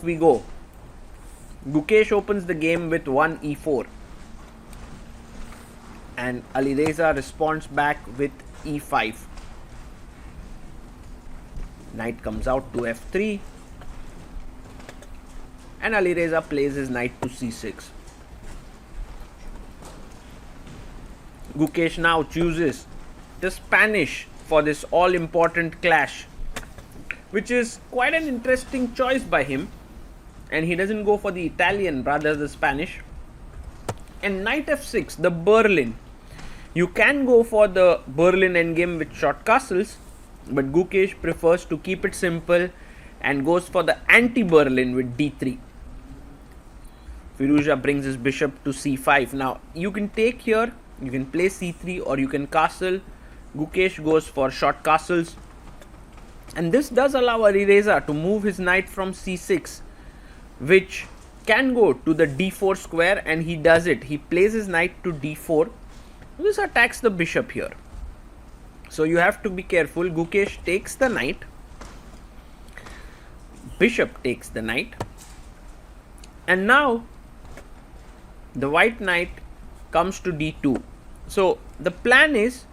we go. Gukesh opens the game with 1 e4 and Alireza responds back with e5. Knight comes out to f3 and Alireza plays his knight to c6. Gukesh now chooses the Spanish for this all important clash, which is quite an interesting choice by him, and he doesn't go for the Italian, rather the Spanish. And knight f6, the Berlin. You can go for the Berlin endgame with short castles, but Gukesh prefers to keep it simple and goes for the anti-Berlin with d3. Firouzja brings his bishop to c5. Now you can take here, you can play c3 or you can castle. Gukesh goes for short castles, and this does allow Alireza to move his knight from c6, which can go to the d4 square, and he does it. He plays his knight to d4. This attacks the bishop here. So you have to be careful. Gukesh takes the knight. Bishop takes the knight. And now the white knight comes to d2. So the plan is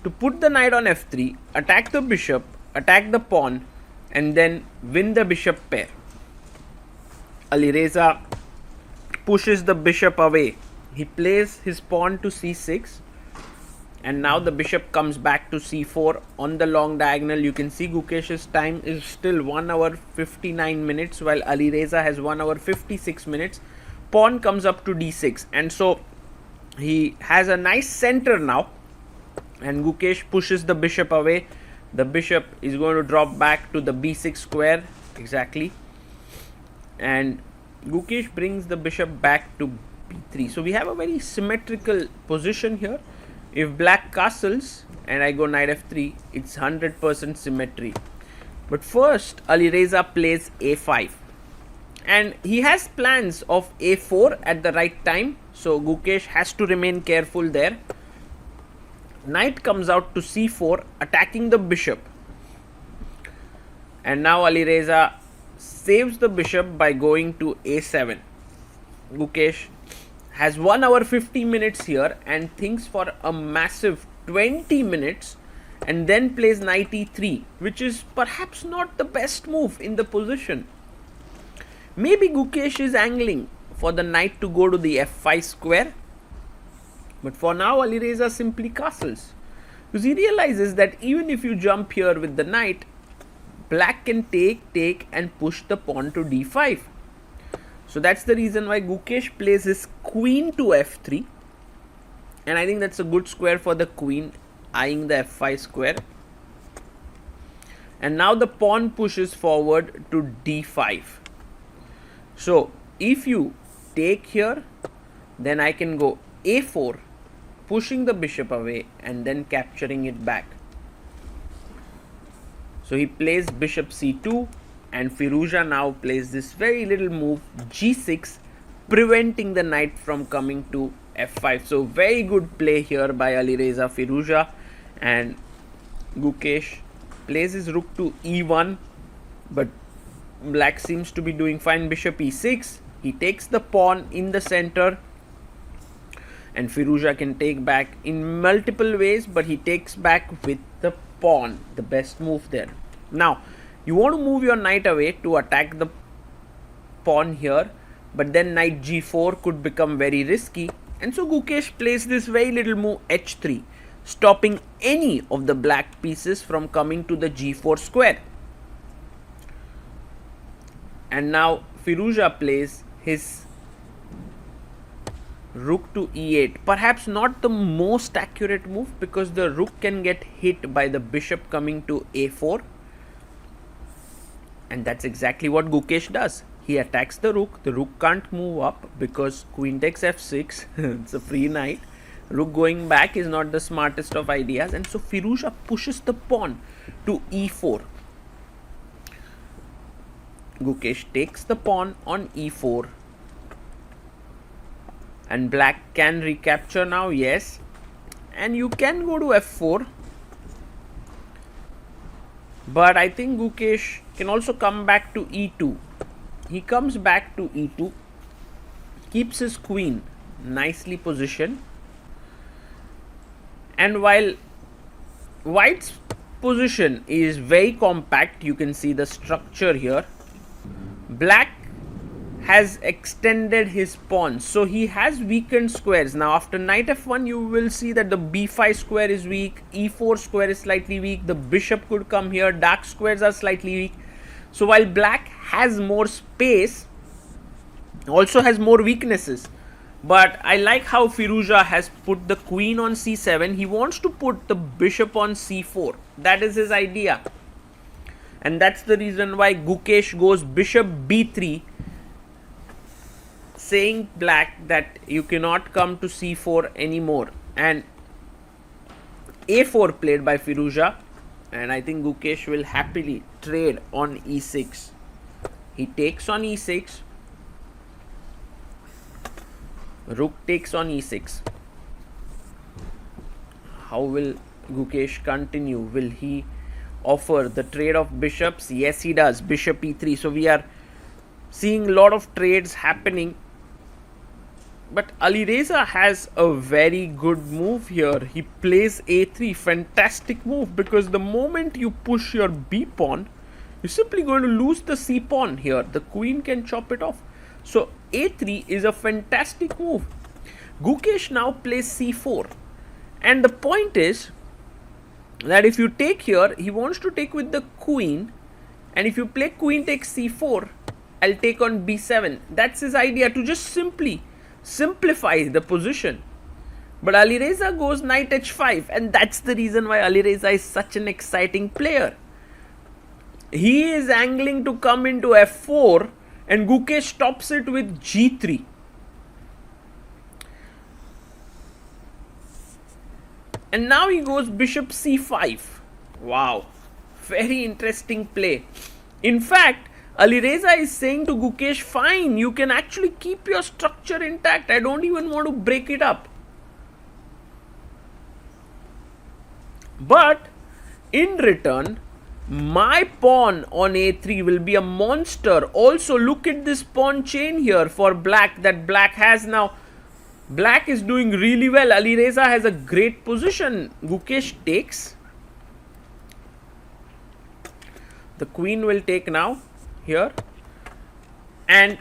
to put the knight on f3, attack the bishop, attack the pawn, and then win the bishop pair. Alireza pushes the bishop away. He plays his pawn to c6, and now the bishop comes back to c4 on the long diagonal. You can see Gukesh's time is still 1 hour 59 minutes, while Alireza has 1 hour 56 minutes. Pawn comes up to d6, and so he has a nice center now, and Gukesh pushes the bishop away. The bishop is going to drop back to the b6 square exactly, and Gukesh brings the bishop back to b3. So we have a very symmetrical position here. If black castles and I go knight f3, it's 100% symmetry. But first Alireza plays a5, and he has plans of a4 at the right time, so Gukesh has to remain careful there. Knight comes out to c4, attacking the bishop, and now Alireza saves the bishop by going to a7. Gukesh has 1 hour 50 minutes here and thinks for a massive 20 minutes, and then plays knight e3, which is perhaps not the best move in the position. Maybe Gukesh is angling for the knight to go to the f5 square, but for now Alireza simply castles, because he realizes that even if you jump here with the knight, black can take and push the pawn to d5. So that's the reason why Gukesh plays his queen to f3, and I think that's a good square for the queen, eyeing the f5 square. And now the pawn pushes forward to d5. So if you take here, then I can go a4, pushing the bishop away and then capturing it back. So he plays bishop c2, and Firouzja now plays this very little move g6, preventing the knight from coming to f5. So very good play here by Alireza Firouzja, and Gukesh plays his rook to e1, but black seems to be doing fine. Bishop e6, he takes the pawn in the center, and Firouzja can take back in multiple ways, but he takes back with the pawn, the best move there. Now you want to move your knight away to attack the pawn here, but then knight g4 could become very risky, and so Gukesh plays this very little move h3, stopping any of the black pieces from coming to the g4 square. And now Firouzja plays his rook to e8, perhaps not the most accurate move, because the rook can get hit by the bishop coming to a4, and that's exactly what Gukesh does. He attacks the rook can't move up because queen takes f6, it's a free knight. Rook going back is not the smartest of ideas, and so Firouzja pushes the pawn to e4. Gukesh takes the pawn on e4, and black can recapture now, yes, and you can go to f4, but I think Gukesh can also come back to e2. He comes back to e2, keeps his queen nicely positioned, and while white's position is very compact, you can see the structure here, black has extended his pawns, so he has weakened squares. Now after knight f1 you will see that the b5 square is weak, e4 square is slightly weak, the bishop could come here, dark squares are slightly weak. So while black has more space, also has more weaknesses. But I like how Firouzja has put the queen on c7. He wants to put the bishop on c4. That is his idea. And that's the reason why Gukesh goes bishop b3, saying black that you cannot come to c4 anymore. And a4 played by Firouzja. And I think Gukesh will happily trade on e6. He takes on e6. Rook takes on e6. How will Gukesh continue? Will he offer the trade of bishops? Yes, he does. Bishop e3. So we are seeing a lot of trades happening. But Alireza has a very good move here. He plays a3. Fantastic move, because the moment you push your b pawn, you're simply going to lose the c pawn here. The queen can chop it off. So a3 is a fantastic move. Gukesh now plays c4. And the point is that if you take here, he wants to take with the queen. And if you play queen takes c4, I'll take on b7. That's his idea, to just simply simplify the position. But Alireza goes knight h5. And that's the reason why Alireza is such an exciting player. He is angling to come into f4. And Gukesh stops it with g3. And now he goes bishop c5. Wow. Very interesting play. In fact, Alireza is saying to Gukesh, fine, you can actually keep your structure intact. I don't even want to break it up. But in return, my pawn on a3 will be a monster. Also, look at this pawn chain here for black that black has now. Black is doing really well. Alireza has a great position. Gukesh takes. The queen will take now here. And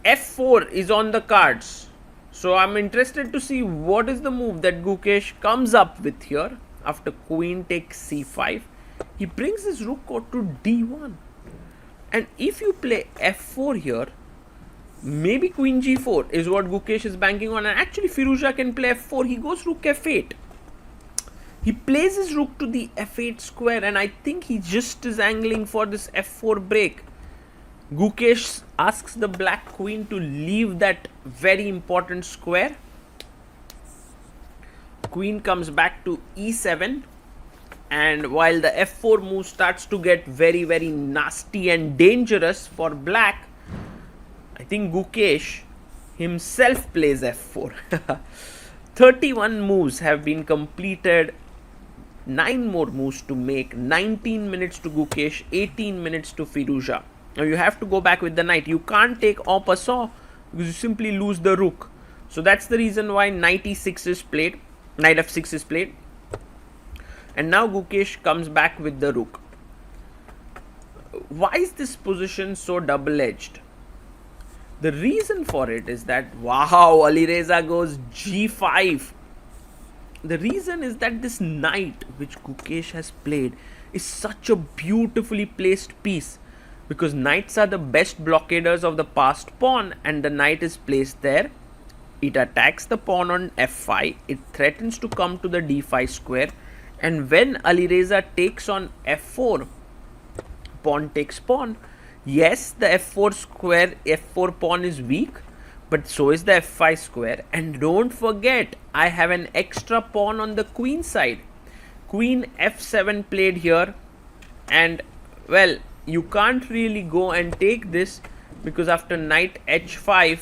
f4 is on the cards. So I'm interested to see what is the move that Gukesh comes up with here. After queen takes c5. He brings his rook out to d1. And if you play f4 here, maybe queen g4 is what Gukesh is banking on. And actually Firouzja can play f4. He goes rook f8. He plays his rook to the f8 square. And I think he just is angling for this f4 break. Gukesh asks the black queen to leave that very important square. Queen comes back to e7. And while the f4 move starts to get very, very nasty and dangerous for black, I think Gukesh himself plays f4. 31 moves have been completed. 9 more moves to make. 19 minutes to Gukesh, 18 minutes to Firouzja. Now you have to go back with the knight. You can't take en passant because you simply lose the rook. So that's the reason why knight e6 is played. Knight f6 is played. And now Gukesh comes back with the rook. Why is this position so double-edged? The reason for it is that, wow, Alireza goes g5. The reason is that this knight which Gukesh has played is such a beautifully placed piece. Because knights are the best blockaders of the passed pawn, and the knight is placed there. It attacks the pawn on f5. It threatens to come to the d5 square. And when Alireza takes on f4, pawn takes pawn. Yes, the f4 square, f4 pawn is weak, but so is the f5 square. And don't forget, I have an extra pawn on the queen side. Queen f7 played here. And, well, you can't really go and take this because after knight h5,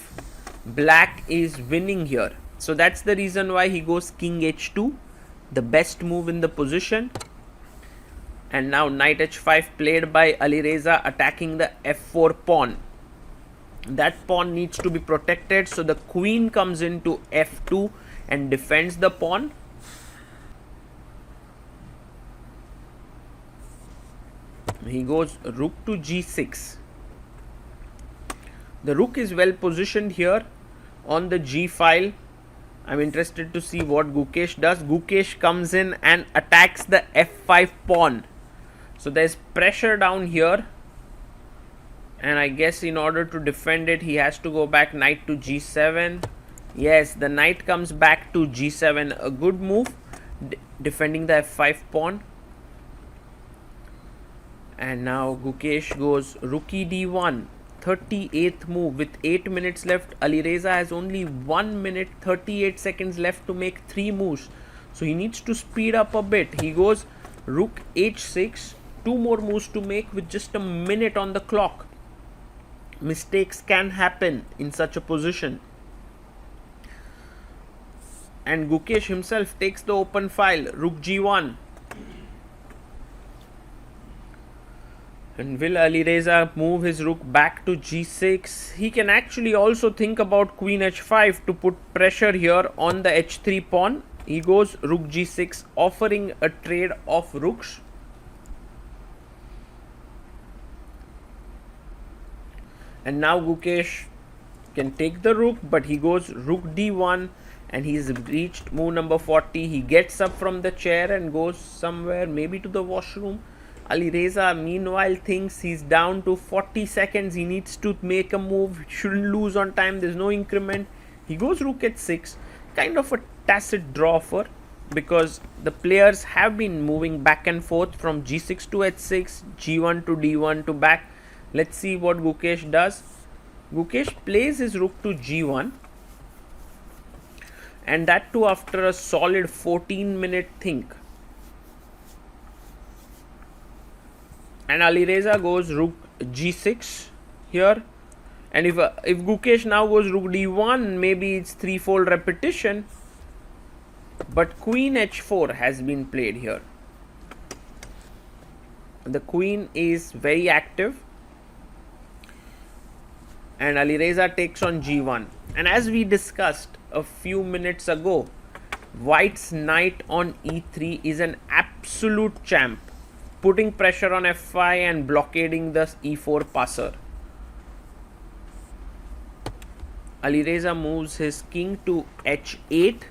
black is winning here. So that's the reason why he goes king h2. The best move in the position. And now knight h5 played by Alireza attacking the f4 pawn. That pawn needs to be protected, so the queen comes into f2 and defends the pawn. He goes rook to g6. The rook is well positioned here on the g file. I'm interested to see what Gukesh does. Gukesh comes in and attacks the f5 pawn. So there's pressure down here, and I guess in order to defend it, he has to go back knight to g7. Yes, the knight comes back to g7, a good move, defending the f5 pawn. And now Gukesh goes rook e d1, 38th move. With 8 minutes left, Alireza has only 1 minute 38 seconds left to make 3 moves. So he needs to speed up a bit. He goes rook h6, 2 more moves to make with just a minute on the clock. Mistakes can happen in such a position. And Gukesh himself takes the open file, rook g1. And will Alireza move his rook back to g6? He can actually also think about queen h5 to put pressure here on the h3 pawn. He goes rook g6, offering a trade of rooks. And now Gukesh can take the rook, but he goes rook d1, and he's reached move number 40. He gets up from the chair and goes somewhere, maybe to the washroom. Alireza meanwhile thinks he's down to 40 seconds. He needs to make a move. He shouldn't lose on time. There's no increment. He goes rook h6. Kind of a tacit draw for, because the players have been moving back and forth from g6 to h6, g1 to d1 to back. Let's see what Gukesh does. Gukesh plays his rook to g1, and that too after a solid 14-minute think. And Alireza goes rook g6 here. And if Gukesh now goes rook d1, maybe it's threefold repetition. But queen h4 has been played here. The queen is very active. And Alireza takes on g1. And as we discussed a few minutes ago, White's knight on e3 is an absolute champ, putting pressure on f5 and blockading the e4 passer. Alireza moves his king to h8,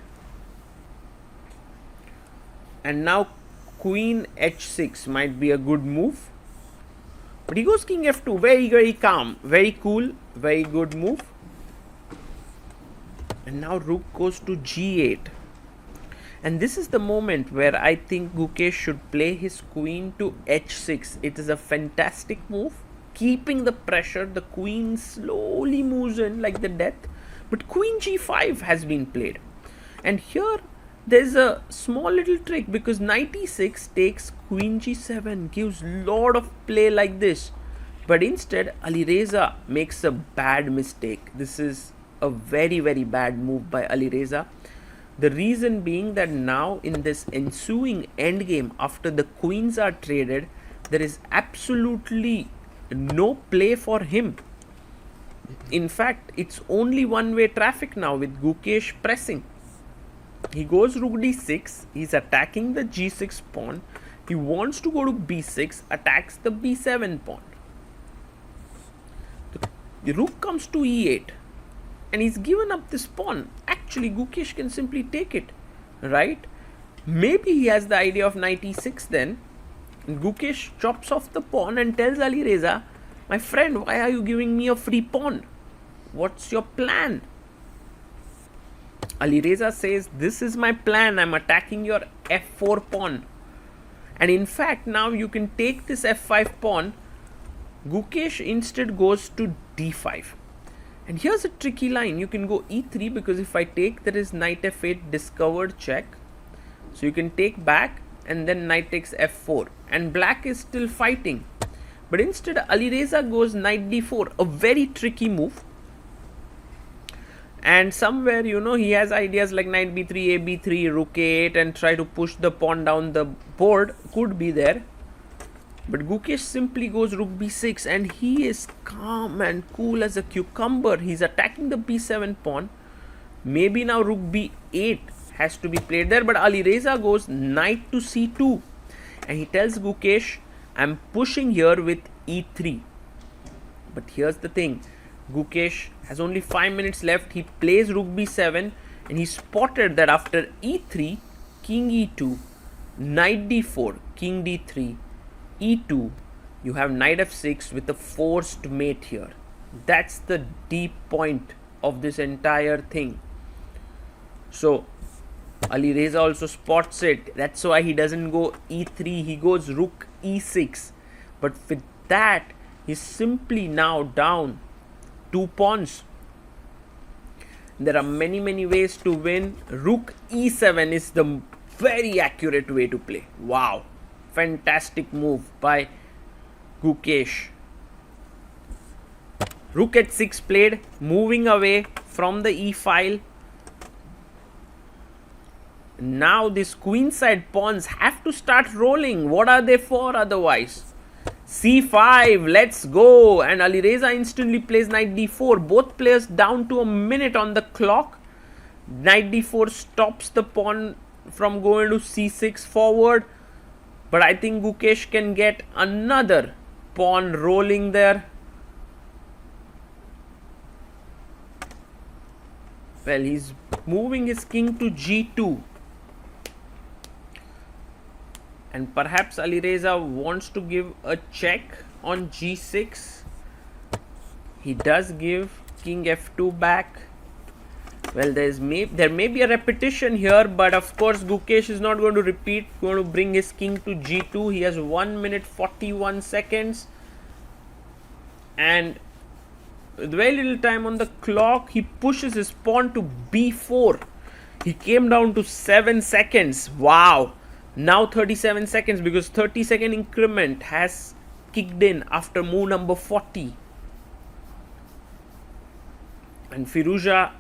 and now queen h6 might be a good move. But he goes king f2, very, very calm, very cool, very good move. And now rook goes to g8. And this is the moment where I think Gukesh should play his queen to h6. It is a fantastic move, keeping the pressure. The queen slowly moves in like the death. But queen g5 has been played. And here there's a small little trick, because knight e6 takes queen g7, gives lot of play like this. But instead Alireza makes a bad mistake. This is a very, very bad move by Alireza. The reason being that now in this ensuing endgame, after the queens are traded, there is absolutely no play for him. In fact, it's only one-way traffic now with Gukesh pressing. He goes rook d6, he's attacking the g6 pawn. He wants to go to b6, attacks the b7 pawn. The rook comes to e8. And he's given up this pawn. Actually, Gukesh can simply take it, right? Maybe he has the idea of knight e6 then. And Gukesh chops off the pawn and tells Alireza, my friend, why are you giving me a free pawn? What's your plan? Alireza says, this is my plan. I'm attacking your f4 pawn. And in fact, now you can take this f5 pawn. Gukesh instead goes to d5. And here's a tricky line. You can go e3, because if I take, there is knight f8 discovered check. So you can take back, and then knight takes f4. And black is still fighting. But instead Alireza goes knight d4, a very tricky move. And somewhere, he has ideas like knight b3, a b3, rook a8, and try to push the pawn down the board. Could be there. But Gukesh simply goes rook b6 and he is calm and cool as a cucumber. He's attacking the b7 pawn. Maybe now rook b8 has to be played there, but Alireza goes knight to c2 and he tells Gukesh, I'm pushing here with e3. But here's the thing, Gukesh has only 5 minutes left. He plays rook b7 and he spotted that after e3, king e2, knight d4, king d3, e2, you have knight f6 with a forced mate here. That's the deep point of this entire thing. So Alireza also spots it. That's why he doesn't go e3, he goes rook e6. But with that, he's simply now down 2 pawns. There are many ways to win. Rook e7 is the very accurate way to play. Wow, fantastic move by Gukesh. Rook h6 played, moving away from the e file. Now these queenside pawns have to start rolling. What are they for otherwise? c5, let's go. And Alireza instantly plays knight d4. Both players down to a minute on the clock. Knight d4 stops the pawn from going to c6 forward. But I think Gukesh can get another pawn rolling there. Well, he's moving his king to g2. And perhaps Alireza wants to give a check on g6. He does give king f2 back. Well, there may be a repetition here, but of course Gukesh is not going to repeat. Going to bring his king to g2. He has 1 minute 41 seconds. And with very little time on the clock, he pushes his pawn to b4. He came down to 7 seconds. Wow. Now 37 seconds, because 30-second increment has kicked in after move number 40. And Firouzja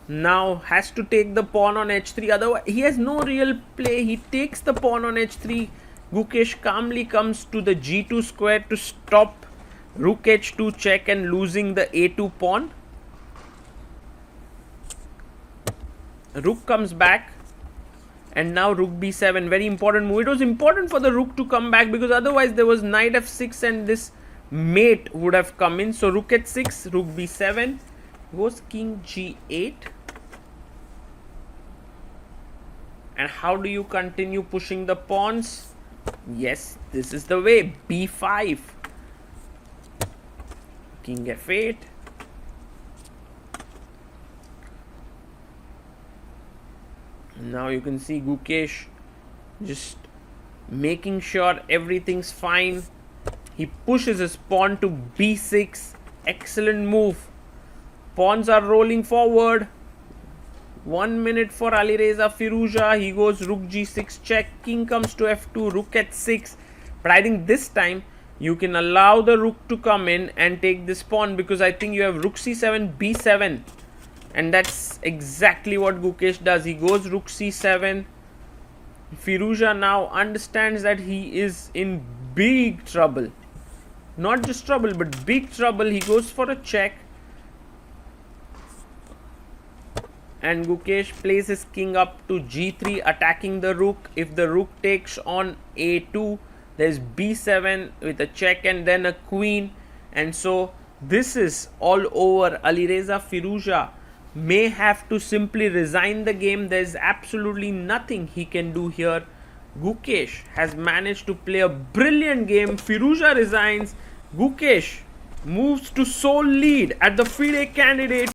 now has to take the pawn on h3. Otherwise, he has no real play. He takes the pawn on h3. Gukesh calmly comes to the g2 square to stop rook h2 check and losing the a2 pawn. Rook comes back. And now rook b7, very important move. It was important for the rook to come back, because otherwise there was knight f6 and this mate would have come in. So rook h6, rook b7, goes king g8. And how do you continue pushing the pawns? Yes, this is the way. b5, king f8. Now you can see Gukesh just making sure everything's fine. He pushes his pawn to b6. Excellent move. Pawns are rolling forward. 1 minute for Alireza Firouzja. He goes rook g6 check. King comes to f2. Rook h6. But I think this time you can allow the rook to come in and take this pawn, because I think you have rook c7, b7. And that's exactly what Gukesh does. He goes rook c7. Firouzja now understands that he is in big trouble. Not just trouble, but big trouble. He goes for a check. And Gukesh plays his king up to g3, attacking the rook. If the rook takes on a2, there's b7 with a check and then a queen. And so this is all over. Alireza Firouzja may have to simply resign the game. There's absolutely nothing he can do here. Gukesh has managed to play a brilliant game. Firouzja resigns. Gukesh moves to sole lead at the FIDE candidate